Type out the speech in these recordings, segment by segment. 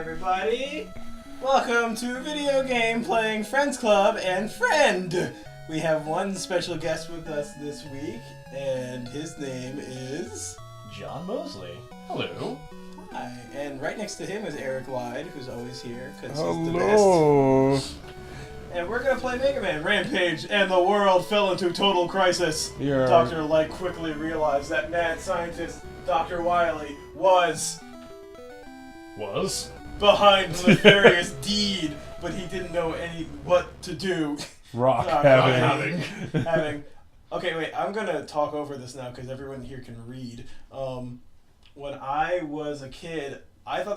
everybody! Welcome to Video Game Playing Friends Club and Friend! We have one special guest with us this week, and his name is... John Mosley. Hello. Hi. And right next to him is Eric Wide, who's always here, because he's the best. And we're gonna play Mega Man Rampage, and the world fell into total crisis. Yeah. Dr. Light quickly realized that mad scientist Doctor Wily was behind the nefarious deed, but he didn't know what to do. Rock having. Okay, wait. I'm gonna talk over this now because everyone here can read. When I was a kid, I thought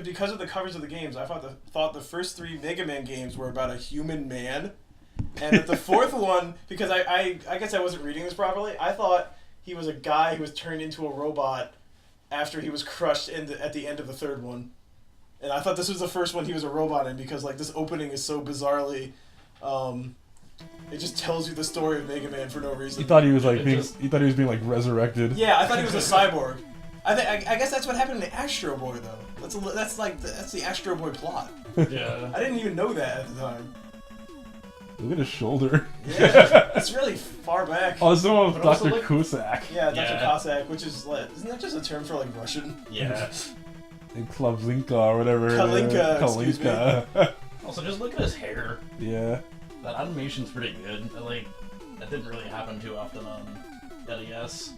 because of the covers of the games, I thought the first three Mega Man games were about a human man, and that the fourth one, because I guess I wasn't reading this properly, I thought he was a guy who was turned into a robot after he was crushed at the end of the third one. And I thought this was the first one he was a robot in because like this opening is so bizarrely, it just tells you the story of Mega Man for no reason. He thought he was being like resurrected. Yeah, I thought he was a cyborg. I guess that's what happened in the Astro Boy though. That's the Astro Boy plot. Yeah. I didn't even know that at the time. Look at his shoulder. Yeah, it's really far back. Oh, it's the one with Doctor Cossack. Yeah, Doctor Cossack, which is like, isn't that just a term for like Russian? Yeah. And Klavlinka or whatever. Kalinka. Also, just look at his hair. Yeah. That animation's pretty good. That didn't really happen too often on NES.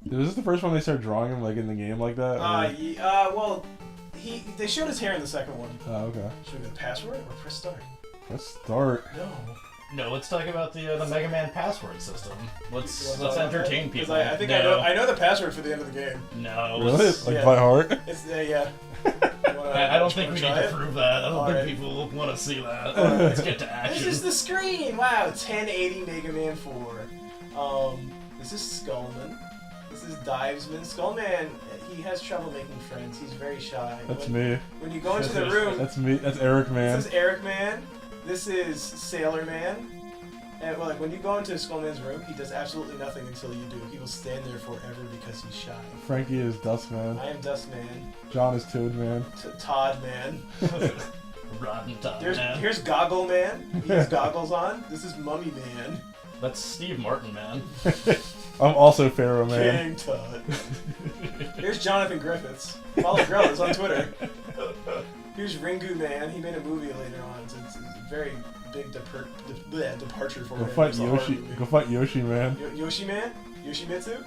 Was this the first one they started drawing him like in the game like that? Well, they showed his hair in the second one. Oh, okay. Should we go password or press start? Let's start. No, let's talk about the Mega Man password system. Let's entertain people. I think I know the password for the end of the game. No. Really? Like by heart? It's yeah. I don't think we need to prove that. I don't think people want to see that. Let's get to action. This is the screen! Wow, 1080 Mega Man 4. This is Skullman. This is Divesman. Skullman, he has trouble making friends. He's very shy. That's me. When you go into the room... That's me. That's Eric Man. This is Eric Man. This is Sailor Man. And well, like when you go into Skullman's room, he does absolutely nothing until you do. He will stand there forever because he's shy. Frankie is Dustman. I am Dustman. John is Toadman. Todd Man. Rotten Todd Man. Here's Goggle Man. He has goggles on. This is Mummy Man. That's Steve Martin, man. I'm also Pharaoh Man. King Todd. Here's Jonathan Griffiths. Follow Grellas on Twitter. Here's Ringu Man. He made a movie later on. It's a very big departure for him. Go fight Yoshi. Go fight Yoshi Man. Yoshi Man? Yoshimitsu?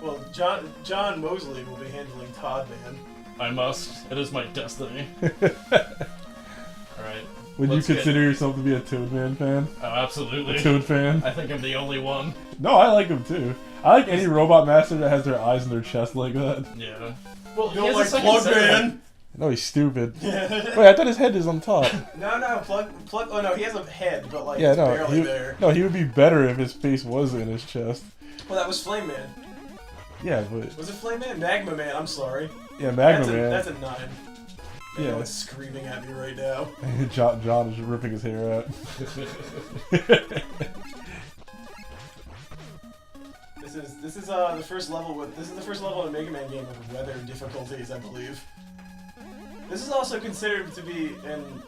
Well, John Mosley will be handling Todd Man. I must. It is my destiny. Alright. Would you consider yourself to be a Toadman fan? Oh, absolutely. A Toad fan? I think I'm the only one. No, I like him too. I like any robot master that has their eyes in their chest like that. Yeah. Well, you don't like Plug Man? No, he's stupid. Wait, I thought his head is on top. No, Plug. Oh no, he has a head, but like yeah, it's barely there. No, he would be better if his face was in his chest. Well, that was Flame Man. Yeah, but was it Flame Man? Magma Man. I'm sorry. Yeah, Magma Man. That's a 9. Yeah. Everyone's screaming at me right now. John is ripping his hair out. This is the first level in a Mega Man game with weather difficulties, I believe. This is also considered to be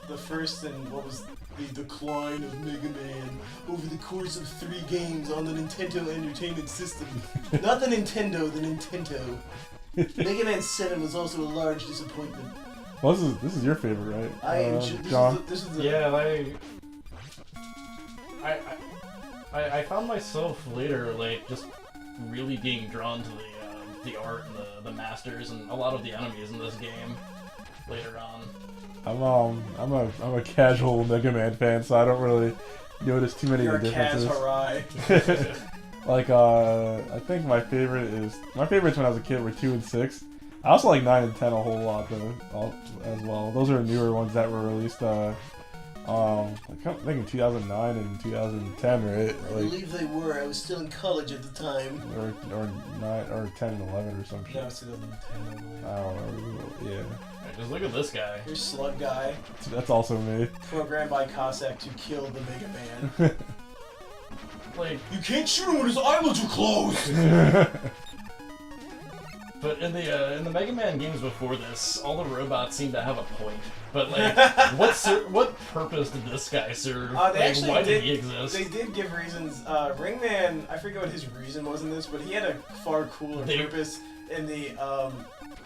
the first in what was the decline of Mega Man over the course of 3 games on the Nintendo Entertainment System. Not the Nintendo, the Nintendo. Mega Man 7 was also a large disappointment. Well, this is your favorite, right? John. I found myself later like just really being drawn to the art and the masters and a lot of the enemies in this game later on. I'm a casual Mega Man fan, so I don't really notice too many of the differences. Kaz Like I think my favorites when I was a kid were 2 and 6. I also like 9 and 10 a whole lot though, as well. Those are newer ones that were released. I think in 2009 and 2010, right? I believe they were. I was still in college at the time. Or 10 and 11 or some shit. No, it's 2010, I believe. I don't know. Yeah. Right, just look at this guy. Here's Slug Guy. That's also me. Programmed by Cossack to kill the Mega Man. Like, you can't shoot him when his eyelids are closed. But in the Mega Man games before this, all the robots seem to have a point. But like, what purpose did this guy serve? Why did he exist? They did give reasons. Ringman, I forget what his reason was in this, but he had a far cooler purpose in the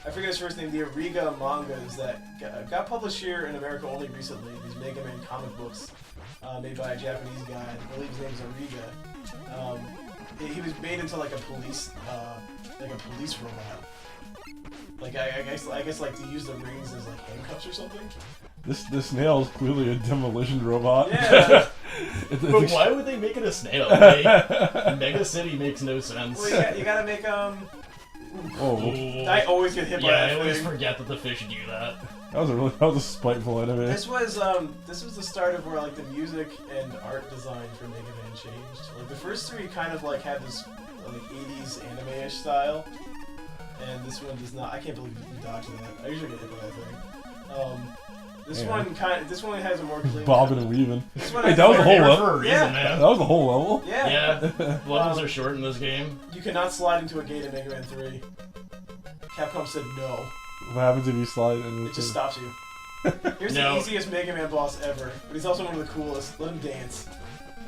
I forget his first name, the Ariga mangas that got published here in America only recently. These Mega Man comic books made by a Japanese guy. I believe his name is Ariga. He was made into like a police robot. Like I guess like to use the rings as like handcuffs or something. This snail is clearly a demolition robot. Yeah. But why would they make it a snail? Like, Mega City makes no sense. Well, you gotta make Oh. I always get hit by that I always thing. forget that the fish do that. That was a spiteful enemy. This was the start of where like the music and art design for Mega Man changed. Like the first three kind of like had this like 80s anime-ish style, and this one does not. I can't believe you dodged that. I usually get hit by that thing. This one has a more clean. Bobbing and weaving. Wait, that was the whole level. Man. That was the whole level. Yeah. Levels are short in this game. You cannot slide into a gate in Mega Man 3. Capcom said no. What happens if you slide and it just stops you? Here's the easiest Mega Man boss ever, but he's also one of the coolest. Let him dance.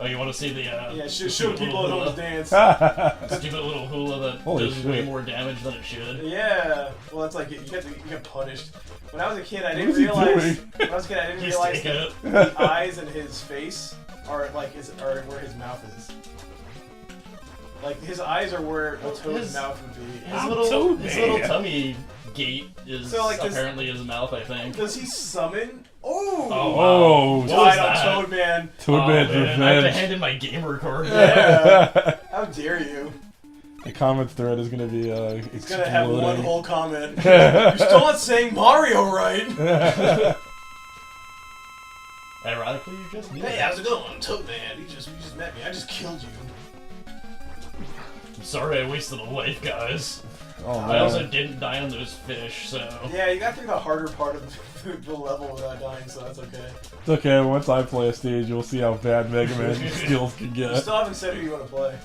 Oh, you want to see the show people at home dance. Stupid little hula that does way more damage than it should. Yeah. Well, it's like you get punished. When I was a kid, I didn't realize. When I was a kid, I didn't realize that the eyes and his face are like are where his mouth is. Like his eyes are where a Toad's mouth would be. His little tummy gate is apparently his mouth, I think. Does he summon? Oh! Oh! Died on Toadman. Toadman's revenge. I have to hand in my gamer card. Yeah. How dare you? The comment thread is gonna be it's gonna have one whole comment. You're still not saying Mario right. Ironically, you just Hey, how's it going, Toadman? You just met me. I just killed you. I'm sorry I wasted a life, guys. Oh, I also didn't die on those fish, so... Yeah, you got through the harder part of the level without dying, so that's okay. It's okay, once I play a stage, you'll see how bad Mega Man skills can get. You still haven't said who you want to play.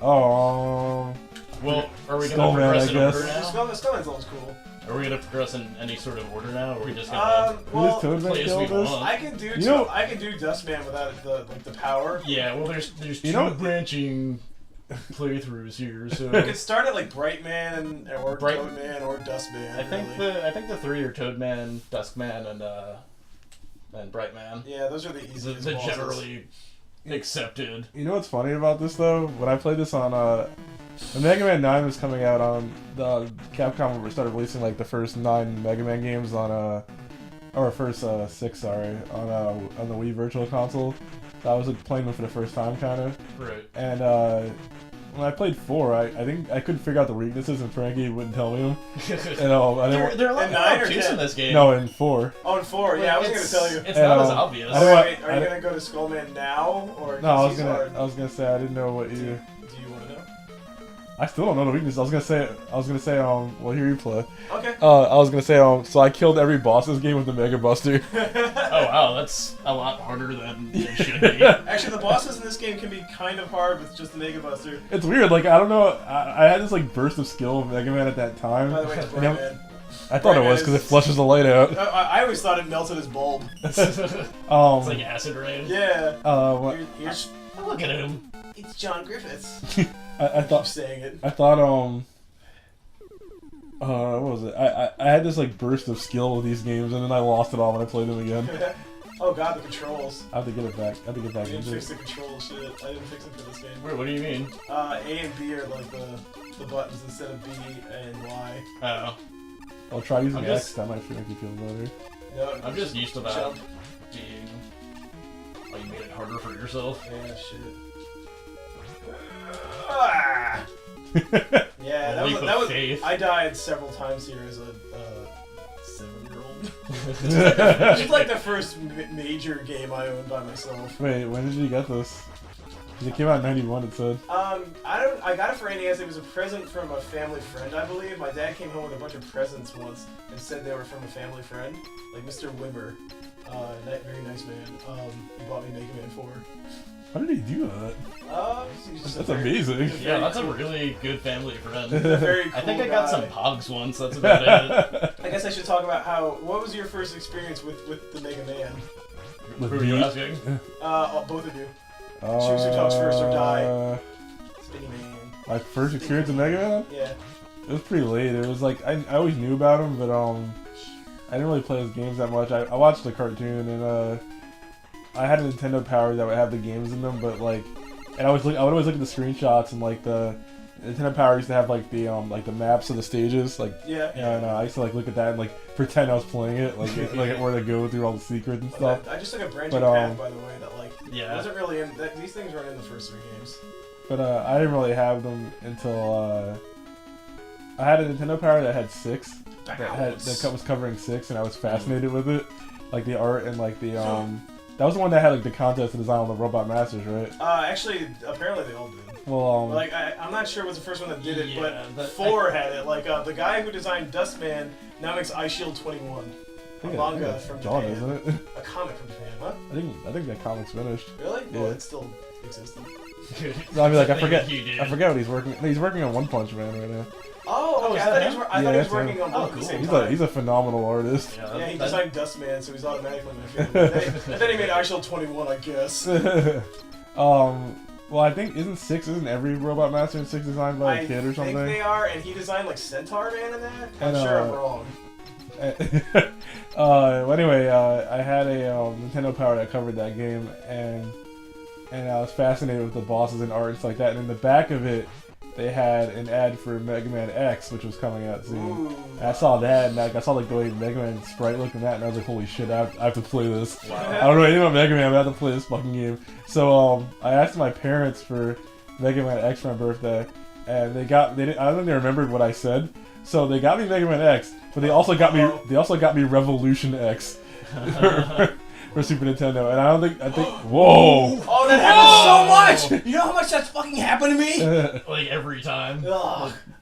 Oh... Well, are we going to progress in order now? Skullman's always cool. Are we going to progress in any sort of order now, or are we just going to play as we want? I can do I can do Dustman without the power. Yeah, well, there's two branching playthroughs here, so you could start at like Brightman or Toadman or Dustman. I think the three are Toadman, Duskman, and Brightman. Yeah, those are the easiest. The generally accepted. You know what's funny about this though? When I played this on when Mega Man 9 was coming out on the Capcom started releasing like the first 9 Mega Man games on or first 6 on the Wii Virtual Console. So I was like playing them for the first time kind of. Right. And when I played 4, I think I couldn't figure out the weaknesses, and Frankie wouldn't tell me them. There are a lot of options in this game. No, in 4. Oh, in 4, yeah, I was gonna tell you. It's not as obvious. Are you gonna go to Skullman now, or no? I was gonna say I didn't know what you. Do you want to know? I still don't know the weakness. I was gonna say well, here you play. Okay. I was gonna say so I killed every boss this game with the Mega Buster. Oh wow, that's a lot harder than it should be. Actually, the bosses in this game can be kind of hard with just the Mega Buster. It's weird. Like I don't know. I had this like burst of skill with Mega Man at that time. By the way, it's Brightman. I thought it was because it flushes the light out. I always thought it melted his bulb. It's like acid rain. Yeah. Here's look at him. It's John Griffiths. I thought saying it. I thought what was it? I had this like burst of skill with these games, and then I lost it all when I played them again. Oh god, the controls. I have to get it back. I didn't fix the controls shit. I didn't fix them for this game. Wait, what do you mean? A and B are like the buttons instead of B and Y. Oh. I'll try using X. That might make you feel better. No, I'm just used to that being. Oh, you made it harder for yourself. Yeah, shit. Yeah, that was. I died several times here as a 7-year-old. This is like the first major game I owned by myself. Wait, when did you get this? It came out in '91. It said. I got it for NES. It was a present from a family friend, I believe. My dad came home with a bunch of presents once and said they were from a family friend, like Mr. Wimmer. Very nice man. He bought me Mega Man 4. How did he do that? That's amazing. Yeah, that's a really good family friend. Very cool I think I guy. got some pogs once. That's about it. I guess I should talk about what was your first experience with the Mega Man? Who are you asking? Both of you. Choose who talks first or die. Spinny Man. My first experience with Mega Man? Yeah. It was pretty late. It was like I always knew about him, but I didn't really play his games that much. I watched the cartoon, and I had a Nintendo Power that would have the games in them, but like, and I would always look at the screenshots, and like the Nintendo Power used to have like the maps of the stages, like and I used to like look at that and like pretend I was playing it, like where to go through all the secrets and stuff. I just took a branching path, by the way, that like wasn't really in. These things weren't in the first 3 games. But I didn't really have them until I had a Nintendo Power that had 6. That was covering 6, and I was fascinated with it, like the art and like the That was the one that had like the contest to design all the Robot Masters, right? Actually, apparently they all did. Well, like I'm not sure it was the first one that did it, but 4 had it. Like the guy who designed Dustman now makes Ice Shield 21. A manga from John, Japan. isn't it? A comic from Japan. What? I think that comic's finished. Really? Yeah. Well, it's still existing. No, I mean, like I forget what he's working. He's working on One Punch Man right now. Oh, okay. I thought he was working on both at the same time. He's a phenomenal artist. Yeah, he designed Dustman, so he's automatically my favorite. And then he made Ice Shield 21, I guess. Well, I think isn't every Robot Master in 6 designed by a kid or something? I think they are, and he designed like Centaur Man in that. I'm sure I'm wrong. Well, anyway, I had a Nintendo Power that covered that game, and I was fascinated with the bosses and art and stuff like that. And in the back of it, they had an ad for Mega Man X, which was coming out soon. And I saw that, and I saw like the way Mega Man sprite looked in that, and I was like, holy shit, I have to play this. Wow. I don't know anything about Mega Man, but I have to play this fucking game. So I asked my parents for Mega Man X for my birthday, and I don't think they remembered what I said. So they got me Mega Man X, but they also got me Revolution X. For Super Nintendo, and I think whoa! Oh, that happens so much! You know how much that's fucking happened to me? Like every time.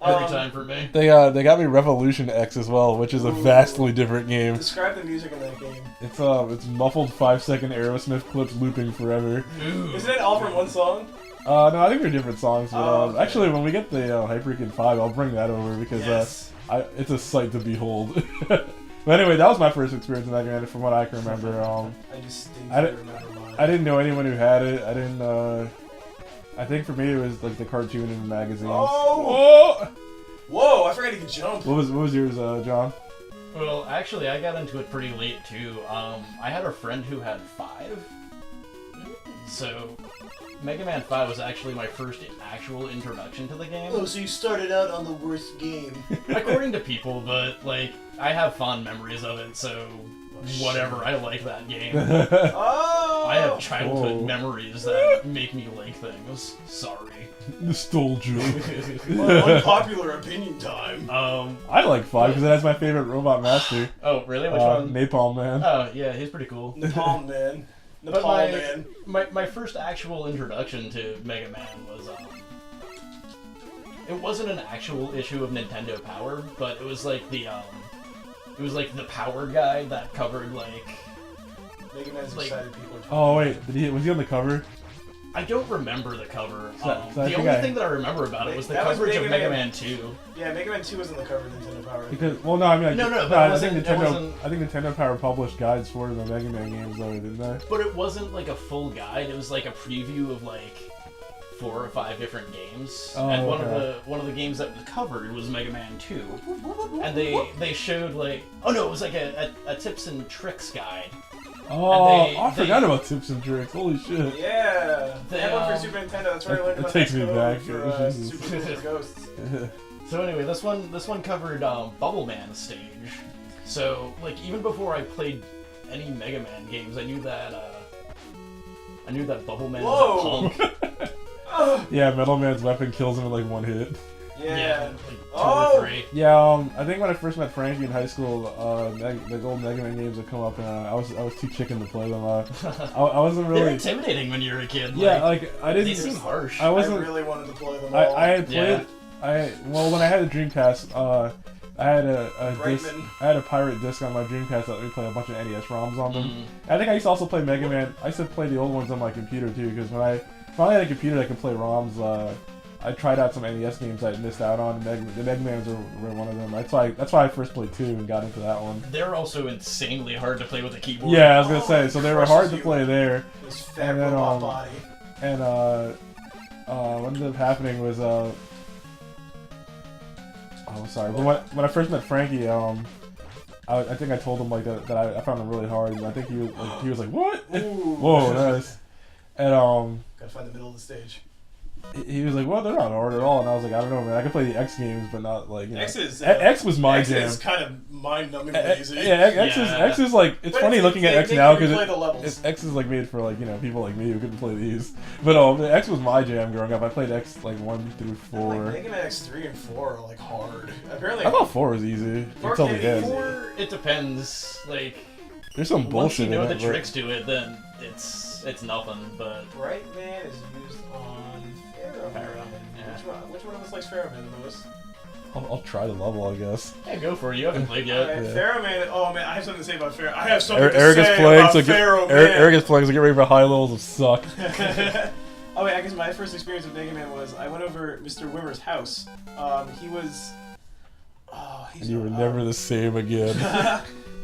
Every time for me. They got me Revolution X as well, which is a vastly different game. Describe the music in that game. It's muffled 5-second Aerosmith clips looping forever. Isn't it all from one song? No, I think they're different songs. But, okay. Actually, when we get the Hyperkin 5, I'll bring that over because it's a sight to behold. But anyway, that was my first experience with Mega Man, from what I can remember. I didn't know anyone who had it. I didn't. I think for me it was like the cartoon and the magazines. Oh! Whoa! I forgot he could jump. What was yours, John? Well, actually, I got into it pretty late too. I had a friend who had 5, so Mega Man 5 was actually my first actual introduction to the game. Oh, so you started out on the worst game. According to people, but like I have fond memories of it, so whatever. I like that game. I have childhood memories that make me like things. Sorry. Nostalgia. Unpopular opinion time. I like 5 because it has my favorite Robot Master. Oh, really? Which one? Napalm Man. Oh, yeah, he's pretty cool. Napalm Man. But my first actual introduction to Mega Man was it wasn't an actual issue of Nintendo Power, but it was like the Power guide that covered like Mega Man's excited people. Oh wait, was he on the cover? I don't remember the cover. The only thing that I remember about it was the coverage of Mega Man 2. Yeah, Mega Man 2 was in the cover of Nintendo Power. Because, well, no, I mean, I think Nintendo Power published guides for the Mega Man games, though, didn't they? But it wasn't like a full guide. It was like a preview of like 4 or 5 different games. And one of the games that was covered was Mega Man 2. And they showed like, oh no, it was like a tips and tricks guide. I forgot about tips and tricks. Holy shit! Yeah, they had one for Super Nintendo. That's where I learned about takes me back. For, Super Ghosts. So anyway, this one covered Bubble Man stage. So like even before I played any Mega Man games, I knew that Bubble Man was a punk. Yeah, Metal Man's weapon kills him in like 1 hit. Yeah. Like 2 or 3. Yeah, I think when I first met Frankie in high school, the old Mega Man games would come up, and I was too chicken to play them. I wasn't really. They're intimidating when you're a kid. Yeah, like I didn't. They seem harsh. I really wanted to play them all. I had played. When I had the Dreamcast, I had a disc, Brightman. I had a pirate disc on my Dreamcast that let me play a bunch of NES ROMs on them. I think I used to also play Mega Man. I used to play the old ones on my computer too, because when I finally had a computer that could play ROMs, I tried out some NES games I missed out on. The Mega Mans were one of them. That's why I first played 2 and got into that one. They're also insanely hard to play with a keyboard. Yeah, I was gonna say. So they were hard to play there. This fat robot body. And what ended up happening was oh sorry. But when I first met Frankie, I think I told him like that I found him really hard, and I think he was like what? Ooh. Whoa, nice. And gotta find the middle of the stage. he was like, well, they're not hard at all, and I was like, I don't know, man. I can play the X games, but not like, you know. X was my jam. X is kind of mind-numbingly easy. X is like, it's funny looking at X now because X is like made for like, you know, people like me who couldn't play these. But X was my jam growing up. I played X like 1 through 4. Like Mega Man X3 and 4 are like hard. Apparently, I thought 4 was easy until the end. 4, it depends. Like, there's some bullshit. Once you know the tricks to it, then it's nothing. But Brightman is used on Pharaoh. Yeah. Which one of us likes Pharaoh Man the most? I'll try the level, I guess. Yeah, go for it. You haven't played yet. Right, yeah. Pharaoh Man. Oh man, I have something to say about Pharaoh. I have something to Eric say is playing, about so Pharaoh Man. Eric is playing, so get ready for high levels of suck. Oh wait, I guess my first experience with Mega Man was I went over Mr. Wimmer's house. He was. Oh, he's. And you were never the same again.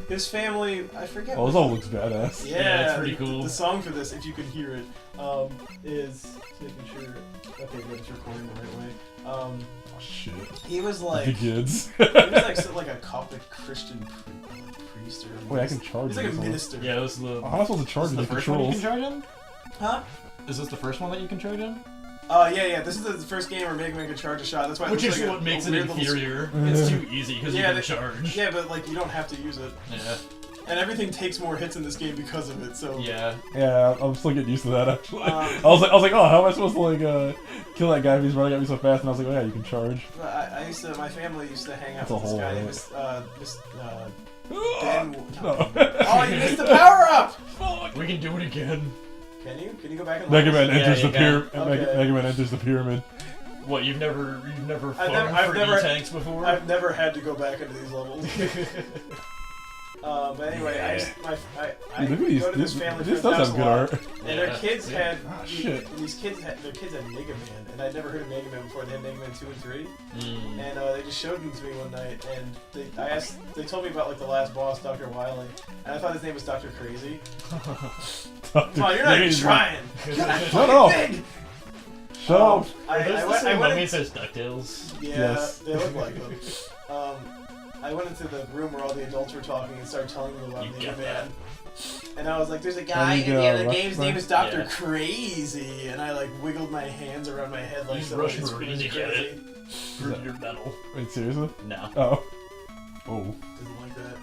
His family, I forget. Oh, this all looks badass. Yeah, it's pretty cool. The song for this, if you can hear it, is making sure. Okay, good, it's recording the right way. Oh shit. He was like. The kids. He was like a Coptic Christian priest or. Wait, I can charge. He's like a minister. Yeah, this is the. How am I supposed to charge the first one you can controls? charge him? Huh? Is this the first one that you can charge him? Yeah. This is the first game where Mega Man can charge a shot. That's why. Which is like what makes it inferior. little... It's too easy because you can charge. Yeah, but like you don't have to use it. Yeah. And everything takes more hits in this game because of it. So. Yeah. Yeah, I'm still getting used to that actually. I was like, oh, how am I supposed to like kill that guy if he's running at me so fast? And I was like, oh yeah, you can charge. My family used to hang out That's with this guy. right. It was Ben. No. Oh, you missed the power up! Fuck. We can do it again. Can you? Can you go back and Mega Man enters the pyramid. Mega Man enters the pyramid. What, you've never farmed for E-tanks before? I've never had to go back into these levels. But anyway, I go to this family this friend's does house have a good lot, art. and their kids had shit. their kids had Mega Man, and I'd never heard of Mega Man before. They had Mega Man 2 and 3, and they just showed them to me one night, and they told me about like the last boss, Doctor Wily, and I thought his name was Dr. Crazy. Come on, you're not even trying. Shut up. Shut up. I went and says DuckTales. Yeah, yes. They look like them. I went into the room where all the adults were talking and started telling them about Mega Man. And I was like, there's a guy in the other game's name is Dr. Crazy. And I like wiggled my hands around my head like so. Rush Marines get it. Prove your metal. Wait, seriously? No. Oh. Oh. Doesn't like that.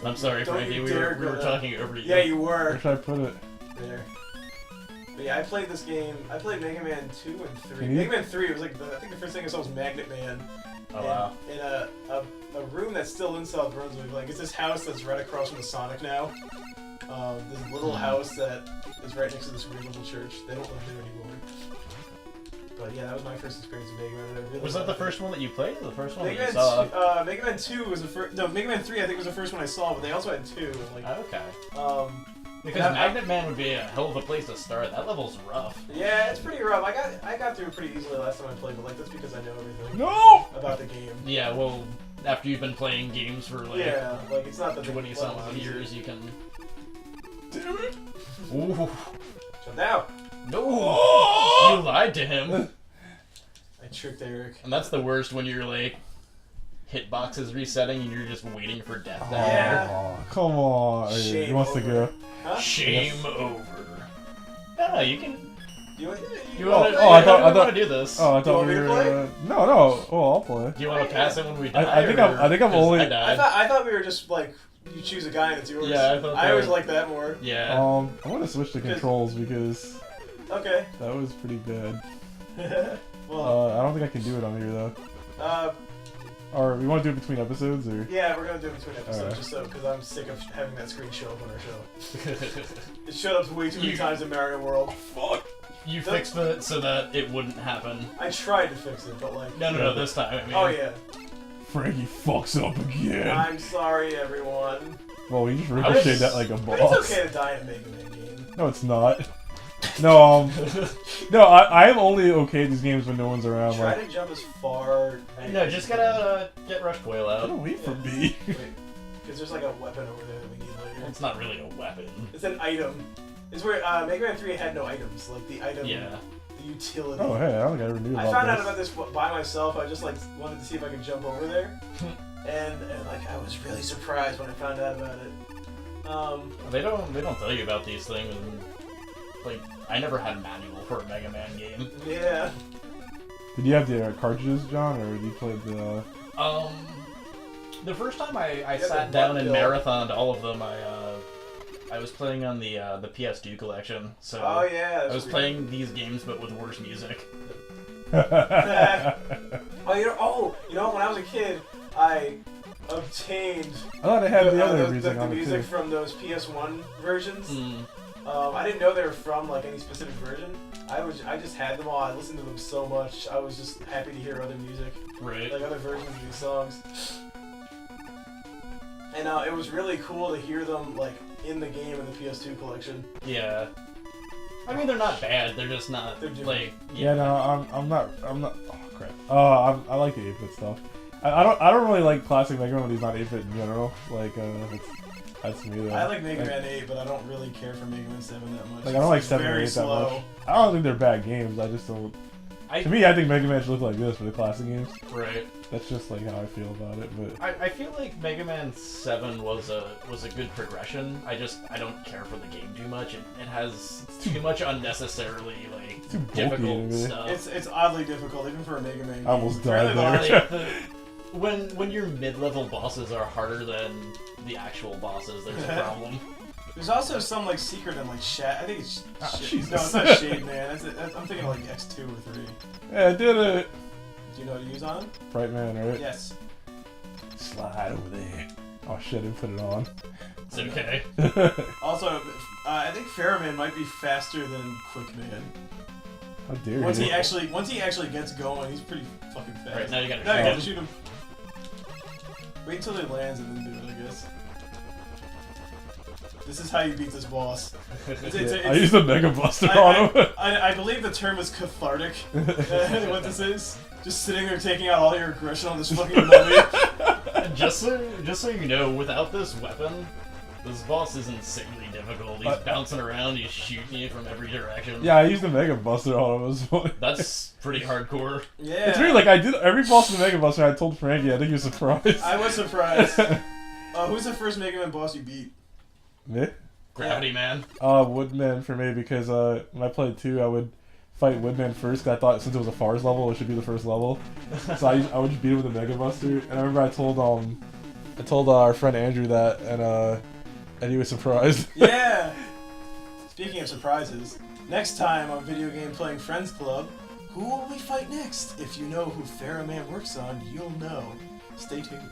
I'm sorry, Frankie. We were talking over you. Yeah, you were. Where should I put it? There. But yeah, I played this game. I played Mega Man 2 and 3. Mega Man 3 was like I think the first thing I saw was Magnet Man. Oh wow. In a room that's still in South Brunswick. Like it's this house that's right across from the Sonic now. This little house that is right next to this weird little church. They don't live there anymore. But yeah, that was my first experience with Mega Man. Really was that the first one that you played? Or the first one Mega that you Man saw? Mega Man 2 was the first. No, Mega Man 3 I think was the first one I saw, but they also had 2. And like, okay. Because Magnet Man would be a hell of a place to start. That level's rough. Yeah, it's pretty rough. I got through it pretty easily last time I played, but like that's because I know everything about the game. Yeah, well, after you've been playing games for like it's not the 20-some years, you can. Damn it! Ooh. Jump down. No, you lied to him. I tricked Eric. And that's the worst when you're like. Hitboxes resetting and you're just waiting for death. Yeah. Come on. Shame he wants to go. Huh? Shame over. No, you can. You want to do this. Oh, I thought we were. No. Oh, I'll play. Do you want to pass it when we die? I think I'm only. I thought we were just like you choose a guy and it's yours. Yeah, I always like that more. Yeah. I want to switch to controls because. Okay. That was pretty bad. Well. I don't think I can do it on here though. Or we want to do it between episodes, or? Yeah, we're gonna do it between episodes, just so because I'm sick of having that screen show up on our show. It showed up way too many times in Mario World. Fuck. You fixed it so that it wouldn't happen. I tried to fix it, but like. No, this time. I mean. Oh yeah. Frankie fucks up again. I'm sorry, everyone. Well, we just ricocheted that like a boss. But it's okay to die in a Mega Man game. No, it's not. No, no, I am only okay at these games when no one's around. Try Like, to jump as far. No, just gotta get Rush Coil get out. away from me. Because there's like a weapon over there that we need later. It's not really a weapon. It's an item. It's where Mega Man 3 had no items. Like the item, Yeah. the utility. Oh, hey, I don't think I ever knew about I found this. out about this by myself. I just like wanted to see if I could jump over there, and like I was really surprised when I found out about it. They don't tell you about these things. And, like, I never had a manual for a Mega Man game. Yeah. Did you have the cartridges, John, or did you play the? The first time I the sat down and bundle. marathoned all of them, I was playing on the PS2 collection. So Oh yeah. I was playing these games but with worse music. Oh, you know, when I was a kid, I obtained I thought it had the other the music on it music too. from those PS1 versions. Mm. I didn't know they were from like any specific version. I just had them all. I listened to them so much. I was just happy to hear other music, Right. like other versions of these songs. And it was really cool to hear them like in the game in the PS2 collection. Yeah. I mean, they're not bad. They're just not They're different. like. Yeah, no, I'm not. Oh crap. I like the 8-bit stuff. I don't really like classic Mega Man when he's not 8-bit in general. Like, that's me though. I like Mega Man 8, but I don't really care for Mega Man 7 that much. Like, I don't like It's 7 or very 8 that slow. much. I don't think they're bad games. I just don't. To me, I think Mega Man should look like this for the classic games. Right. That's just like how I feel about it. But I feel like Mega Man 7 was a good progression. I don't care for the game too much. It has too much unnecessarily like too bulky difficult to me. stuff. It's oddly difficult even for a Mega Man game. I almost It's fairly died there. large. Like, when your mid-level bosses are harder than the actual bosses, there's a problem. There's also some like secret and like Shad. I think it's Jesus. No, it's not Shade Man. I'm thinking like X2 or 3. yeah, I did it. Do you know what to use on? Bright Man, right? Yes. Slide over there. Oh shit! I didn't put it on. It's okay. Also, I think Pharaohman might be faster than Quick Man. How dare Once you? he actually gets going, he's pretty fucking fast. Right, now you gotta Now you shoot gotta shoot him. Wait until he lands and then do it, I guess. This is how you beat this boss. I used the Mega Buster on him. I believe the term is cathartic. What this is? Just sitting there taking out all your aggression on this fucking mummy. Just so you know, without this weapon, this boss is insanely difficult. He's bouncing around, he's shooting you from every direction. Yeah, I used the Mega Buster on him as well. That's pretty hardcore. Yeah. It's weird, like I did every boss in the Mega Buster. I told Frankie, I think he was surprised. I was surprised. Who's the first Mega Man boss you beat? Me? Gravity Man. Woodman for me because when I played 2, I would fight Woodman first. Cause I thought since it was a Fars level, it should be the first level. So I would just beat him with a Mega Buster. And I remember I told our friend Andrew that, and he was surprised. Yeah. Speaking of surprises, next time on Video Game Playing Friends Club, who will we fight next? If you know who Pharaohman works on, you'll know. Stay tuned.